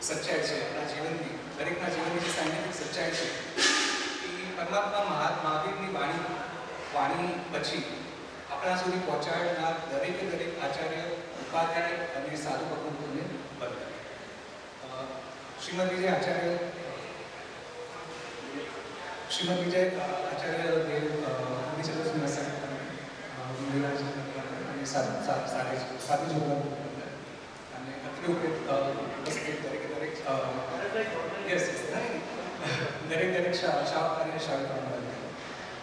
સચ્ચાઈ છે આપણા જીવનની, દરેકના જીવનની જે સાયન્ટિફિક સચ્ચાઈ છે એ પરમાત્મા મહાવીરની વાણી પછી આપણા સુધી પહોંચાડનાર દરેક આચાર્ય, ઉપાધ્યાય અને સાધુ ભગવંતોને બંધ. શ્રીમદ વિજય આચાર્ય દેવ અને સાધુ જોગન અને અત્રે દરેક શાહ અને શાહ.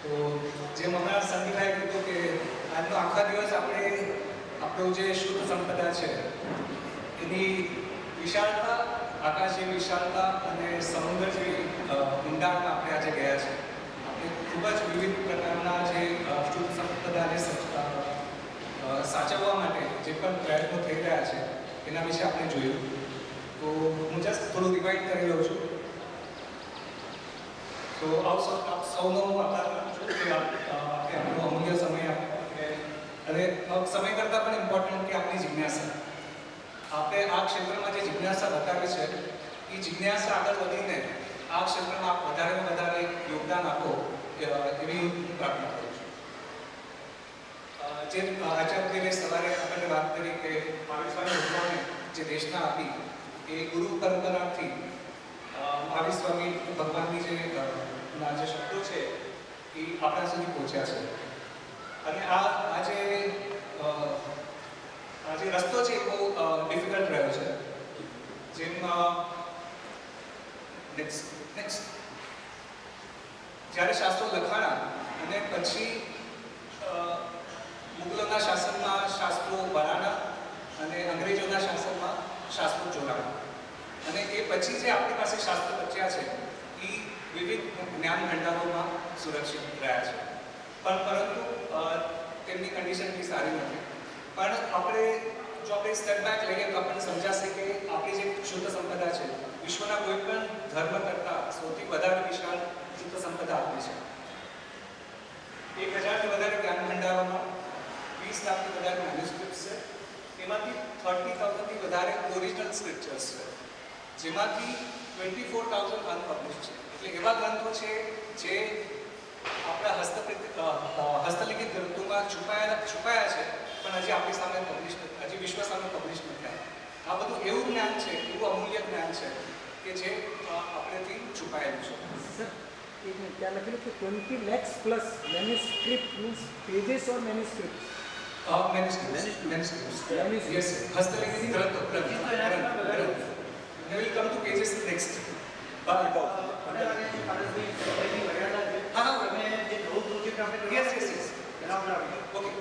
તો જેમ હમણાં સંદીપભાઈ કીધું કે આજનો આખા દિવસ આપણું જે શુદ્ધ સંપદા છે એની વિશાળતા, આકાશ જેવી વિશાળતા અને સમુદ્ર જેવી ઊંડાણમાં આપણે આજે ગયા છે. આપણે ખૂબ જ વિવિધ પ્રકારના જે શુદ્ધ સંપદાને સાચવવા માટે જે પણ પ્રયત્નો થઈ રહ્યા છે એના વિશે આપણે જોયું. તો હું જસ્ટ થોડું રિવાઇન્ડ કરી લઉં છું. તો સૌનો હું આભાર માનું છું કે આપણો અમૂલ્ય સમય આપે. અને સમય કરતાં પણ ઇમ્પોર્ટન્ટ કે આપણી જિજ્ઞાસા. આપણે આ ક્ષેત્રમાં જે જિજ્ઞાસા બતાવી છે એ જિજ્ઞાસા આગળ વધીને આ ક્ષેત્રમાં વધારેમાં વધારે યોગદાન આપો એવી હું પ્રાર્થના કરું છું. જે આચાર્યદેવે સવારે આપણને વાત કરી કે 22 સ્વામી જે દેશના આપી એ ગુરુ પરંપરાથી 22 સ્વામી ભગવાનની જે શબ્દો છે એ આપણા સુધી પહોંચ્યા છે. અને આ જે રસ્તો છે એ બહુ ડિફિકલ્ટ રહ્યો છે. જેમ નેક્સ્ટ જ્યારે શાસ્ત્રો લખાણા અને પછી મુગલોના શાસનમાં શાસ્ત્રો વરાણા અને અંગ્રેજોના શાસનમાં શાસ્ત્રો જોડાણા. અને એ પછી જે આપણી પાસે શાસ્ત્રો બચ્યા છે એ વિવિધ જ્ઞાન ભંડારોમાં સુરક્ષિત રહ્યા છે. પરંતુ તેમની કન્ડિશન બી સારી નથી. પણ જો આપણે સ્ટેપ બેક લઈએ તો આપણને સમજાશે કે આપણી જે શુદ્ધ સંપદા છે વિશ્વના કોઈ પણ ધર્મ કરતાં સૌથી વધારે વિશાળ શુદ્ધ સંપદા આપણી છે. 1000થી વધારે જ્ઞાન ભંડારોમાં 20 લાખથી વધારે મેન્યુસ્ક્રિપ્ટ્સ છે. તેમાંથી 30,000થી વધારે ઓરિજિનલ સ્ક્રિપ્ચર્સ છે, જેમાંથી 24,000 અનપબ્લિશ્ડ છે. એટલે એવા ગ્રંથો છે જે આપણા હસ્તલિખિત ગ્રંથોમાં છુપાયા છે પણ હજી આપણી સામે હજી વિશ્વ સામે પબ્લિશ નથી થયા. આ બધું એવું જ્ઞાન છે, એવું અમૂલ્ય જ્ઞાન છે કે જે આપણેથી છુપાયેલું છે. સર એક મિનિટ, ત્યાં લખેલું કે 20 lakhs plus manuscript means pages or manuscripts? Manuscripts. Yes, હસ્તલિખિત ગ્રંથો. We will come to pages next. Yes. Okay.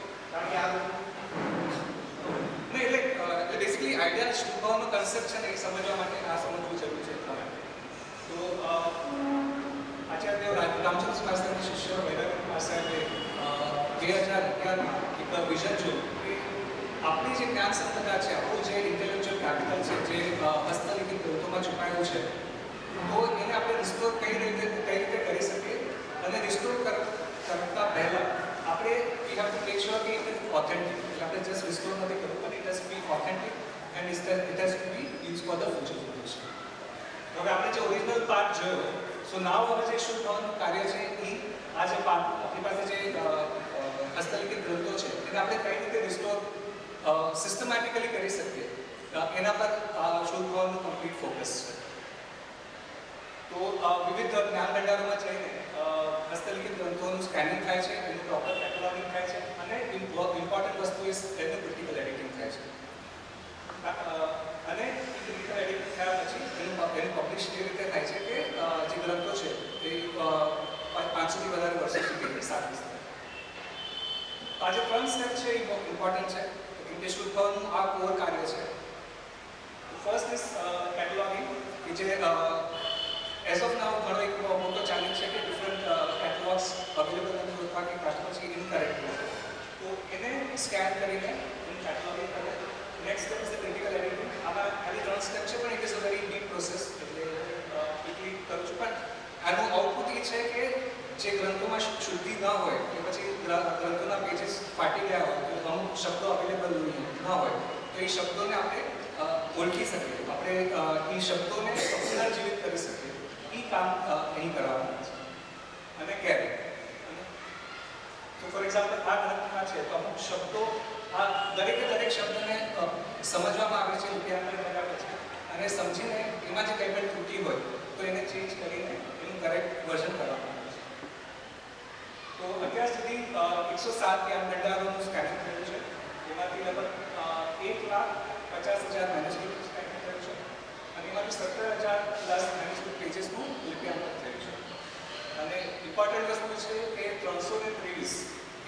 નહીં એટલે બેસિકલી આઈડિયા શુદ્ધભાવનો કન્સેપ્ટ છે ને એ સમજવા માટે આ સમજવું જરૂર છે. તો આચાર્ય રામચંદ્ર શાસ્ત્રીના શિષ્ય વૈરાગ્ય પાસે 2011માં એક વિઝન જોયું કે આપણી જે જ્ઞાન સંપદા છે, આપણું જે ઇન્ટેલેક્ચ્યુઅલ કેપિટલ છે, જે હસ્તલિખિત ગ્રંથોમાં છુપાયેલું છે, તો એને આપણે રિસ્ટોર કઈ રીતે કરી શકીએ. અને રિસ્ટોર કરતા પહેલાં આપણે we have to make sure કે ઇટ ઇઝ ઓથેન્ટિક. એટલે આપણે જસ્ટ રિસ્ટોર નથી કરવું, પણ it has to be authentic and it has to be use for the future generation. હવે આપણે જે ઓરિજિનલ પાર્ટ જોયો, સો નાવ હવે જે શુદ્ધ થવાનું કાર્ય છે એ આ જે પાર્ટ આપણી પાસે જે હસ્તલિખિત ગ્રંથો છે એને આપણે કઈ રીતે રિસ્ટોર સિસ્ટમેટિકલી કરી શકીએ એના પર શુદ્ધ થવાનું કમ્પ્લીટ ફોકસ છે. તો વિવિધ જ્ઞાન ભંડારોમાં જઈને હસ્તલિખિત ગ્રંથોનું સ્કેનિંગ થાય છે, એનું પ્રોપર કેટેલોગિંગ થાય છે અને ઇમ્પોર્ટન્ટ વસ્તુ એનું ક્રિટિકલ એડિટિંગ થાય છે. અને ક્રિટિકલ એડિટિંગ થયા પછી એનું પબ્લિશ એ રીતે થાય છે કે જે ગ્રંથો છે એ 500થી વધારે વર્ષો સુધી સાચવી શકે. આ જે 3 સ્ટેપ છે એ બહુ ઇમ્પોર્ટન્ટ છે. કે શુદ્ધ થવાનું આ કોર કાર્ય છે. ફર્સ્ટ ઇઝ કેટેલોગિંગ, કે જે એઝ ઓફ નાઉ ઘણો એક મોટો ચેલેન્જ છે કે ડિફરન્ટ કેટેલોગ્સ અવેલેબલ નથી હોતા કે કાસ્ટમર છે ઇનકરેક્ટ હોય, તો એને સ્કેન કરીને એનું કેટેલોગિંગ કરે. Next step is the critical editing. આમાં ખાલી 3 સ્ટેપ છે પણ it is a very deep process, એટલે ક્વિકલી કરું છું. પણ આનું આઉટપુટ એ છે કે જે ગ્રંથોમાં શુદ્ધિ ન હોય કે પછી ગ્રંથોના પેજીસ ફાટી ગયા હોય, અમુક શબ્દો અવેલેબલ ન હોય, તો એ શબ્દોને આપણે ઓળખી શકીએ, આપણે એ શબ્દોને પુનર્જીવિત કરી શકીએ, એ કામ અહીં કરવામાં આવે છે. અને કેરે તો ફોર એક્ઝામ્પલ આ ગ્રંથમાં છે તો અમુક શબ્દો આ દરેક શબ્દને સમજવામાં આવે છે, રૂપિયાંકન કર્યા પછી અને સમજીને એમાં જે કંઈ પણ ત્રુટી હોય તો એને ચેન્જ કરીને એનું કરેક્ટ વર્ઝન કરવામાં આવે છે. તો અત્યાર સુધી 107 જ્ઞાન ભંડારોનું સ્કેનિંગ થયું છે, એમાંથી લગભગ 1,50,000 મેનેજમેન્ટ સ્કેનિંગ થયું છે અને એમાંથી 17,000 પ્લસ મેનેજમેન્ટ પેજીસનું લિપ્યાંકન થયું છે. અને ઇમ્પોર્ટન્ટ વસ્તુ છે કે 323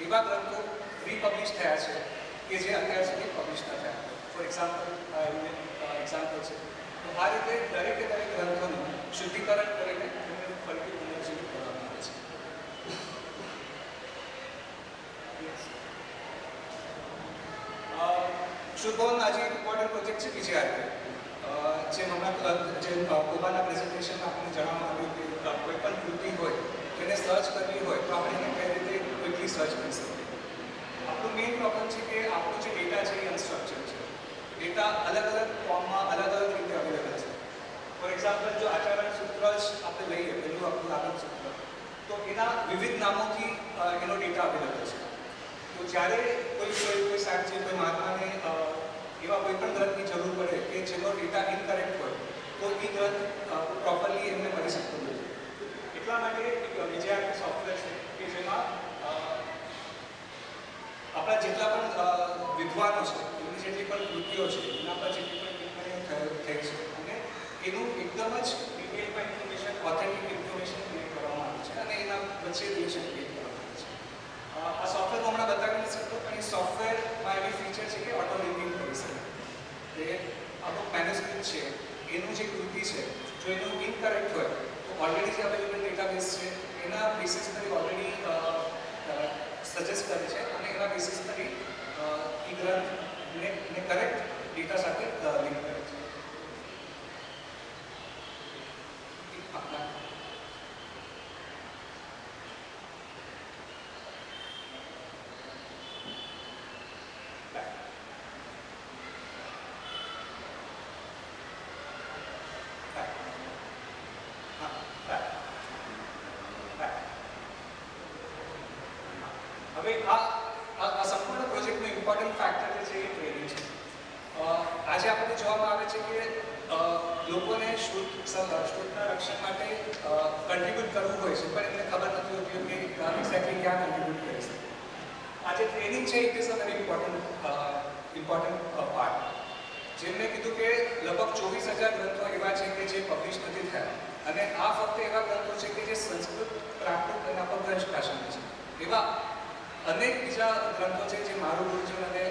એવા ગ્રંથો રીપબ્લિશ થયા છે કે જે અત્યાર સુધી પબ્લિશ ન થયા. ફોર એક્ઝામ્પલ એક્ઝામ્પલ છે. તો આ રીતે દરેક ગ્રંથોનું શુદ્ધિકરણ કરીને એમને ફરીથી પુનર્જીવિત કરવામાં આવે છે. શુદ્ધ ભવન આજે એક ઇમ્પોર્ટન્ટ પ્રોજેક્ટ છે બીજીઆરપી. જે હમણાં જે કોબાના પ્રેઝન્ટેશનમાં આપણને જણાવવામાં આવ્યું કે કોઈ પણ કૃતિ હોય તેને સર્ચ કરવી હોય તો આપણે એને કઈ રીતે ક્વિકલી સર્ચ કરી શકીએ. આપણું મેઇન પ્રોબ્લેમ છે કે આપણો જે ડેટા છે એ અનસ્ટ્રક્ચર છે. ડેટા અલગ ફોર્મમાં અલગ રીતે અવેલેબલ છે. ફોર એક્ઝામ્પલ જો આચરણ સૂત્ર જ આપણે લઈએ, પહેલું આપણું આચરણ સૂત્ર, તો એના વિવિધ નામોથી એનો ડેટા અવેલેબલ છે. તો જ્યારે કોઈ સાહેબજી કોઈ મહાત્માને એવા કોઈ પણ ગ્રંથની જરૂર પડે કે જેનો ડેટા ઇનકરેક્ટ હોય તો એ ગ્રંથ પ્રોપરલી એમને મળી શકતો નથી. એટલા માટે એક બીજીઆરપી સોફ્ટવેર છે કે જેમાં આપણા જેટલા પણ વિદ્વાનો છે, એમની જેટલી પણ કૃતિઓ છે, એના પર જેટલી પણ ટિપ્પણીઓ થઈ છે અને એનું એકદમ જ ડિટેલમાં ઇન્ફોર્મેશન, ઓથેન્ટિક ઇન્ફોર્મેશન ક્રિએટ કરવામાં આવે છે અને એના વચ્ચે રિલેશન ક્રિએટ કરવામાં આવે છે. આ સોફ્ટવેર હું હમણાં બતાવી નથી શકતો, પણ એ સોફ્ટવેરમાં એવી ફીચર છે કે ઓટો લિંકિંગ કરી શકે. કે અમુક મેનેજમેન્ટ છે એનું જે કૃતિ છે જો એનું ઇનકરેક્ટ હોય તો ઓલરેડી જે અવેલેબલ ડેટાબેઝ છે એના બેસિસ પર ઓલરેડી સજેસ્ટ કરે છે અને એના બેસિસ પર એ ગ્રંથને કરેક્ટ ડેટા સાથે લિંક કરે છે. હવે આ સંપૂર્ણ પ્રોજેક્ટનું ઇમ્પોર્ટન્ટ ફેક્ટર જે છે એ ટ્રેનિંગ છે. આજે આપણને જોવામાં આવે છે કે લોકોને શુદ્ધના રક્ષણ માટે કન્ટ્રીબ્યુટ કરવું હોય છે પણ એમને ખબર નથી હોતી કે એક્ઝેક્ટલી ક્યાં કન્ટ્રીબ્યુટ કરી શકે. આ જે ટ્રેનિંગ છે it is a very important part. જેમને કીધું કે લગભગ 24,000 ગ્રંથો એવા છે કે જે પબ્લિશ નથી થયા અને આ ફક્ત એવા ગ્રંથો છે કે જે સંસ્કૃત, પ્રાકૃત અને અપભ્રંશ ભાષાના છે. એવા અનેક બીજા ગ્રંથો છે જે મારું ગુરુજન અને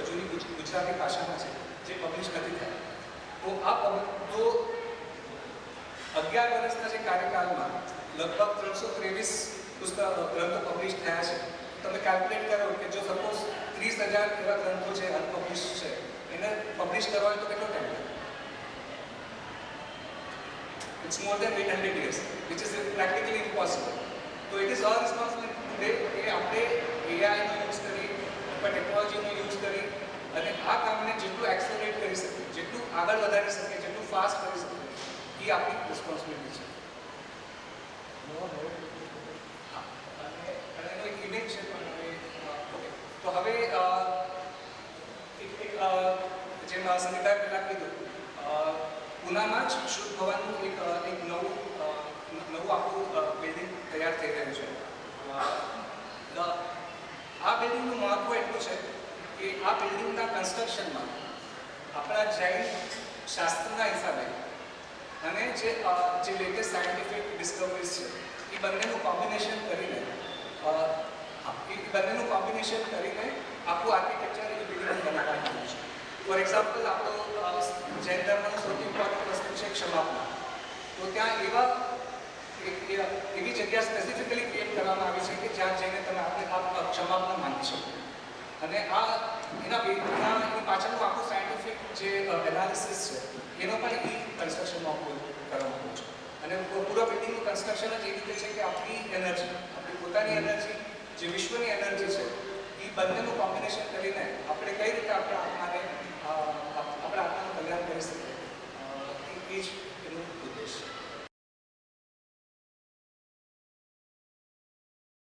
જૂની ગુજરાતી ભાષામાં છે જે પબ્લિશ નથી થયા. તો આ 11 વર્ષના જે કાર્યકાળમાં લગભગ 323 ગ્રંથો પબ્લિશ થયા છે. તમે કેલ્ક્યુલેટ કરો કે જો સપોઝ 30,000 એવા ગ્રંથો છે અનપબ્લિશ છે એને પબ્લિશ કરવા હોય તો કેટલો ટાઈમ લાગે? It's more than 800 years, which is practically impossible. So it is our responsibility today કે આપણે AI નો યુઝ કરી અથવા ટેકનોલોજીનો યુઝ કરી અને આ કામને જેટલું એક્સેલરેટ કરી શકીએ, જેટલું આગળ વધારી શકીએ, જેટલું ફાસ્ટ કરી શકીએ, એ આપણી રિસ્પોન્સિબિલિટી છે. અને એનો એક ઇમેજ છે તો હવે જેમ સંગીતાએ પહેલાં કીધું પુનામાં જ શુદ્ધ ભવનનું એક નવું આખું બિલ્ડિંગ તૈયાર થઈ રહ્યું છે. આ બિલ્ડિંગનું મહત્વ એટલું છે કે આ બિલ્ડિંગના કન્સ્ટ્રક્શનમાં આપણા જૈન શાસ્ત્રના હિસાબે અને જે લેટેસ્ટ સાયન્ટિફિક ડિસ્કવરીઝ છે એ બંનેનું કોમ્બિનેશન કરીને આખું આર્કિટેક્ચર એ બિલ્ડિંગ બનાવવામાં આવ્યું છે. ફોર એક્ઝામ્પલ આપણો જૈન ધર્મનું સૌથી ઇમ્પોર્ટન્ટ વસ્તુ છે ક્ષમાપના. તો ત્યાં એવી જગ્યા સ્પેસિફિકલી ક્રિએટ કરવામાં આવી છે કે જ્યાં જઈને તમે આપણે ક્ષમાપના માંગી શકો. અને એની પાછળનું આખું સાયન્ટિફિક જે એનાલિસિસ છે એનો પણ એ કન્સ્ટ્રક્શનમાં ઉપયોગ કરવામાં આવ્યો છે. અને પૂરા બિલ્ડિંગનું કન્સ્ટ્રક્શન જ એ રીતે છે કે આપણી એનર્જી, આપણી પોતાની એનર્જી, જે વિશ્વની એનર્જી છે એ બંનેનું કોમ્બિનેશન કરીને આપણે કઈ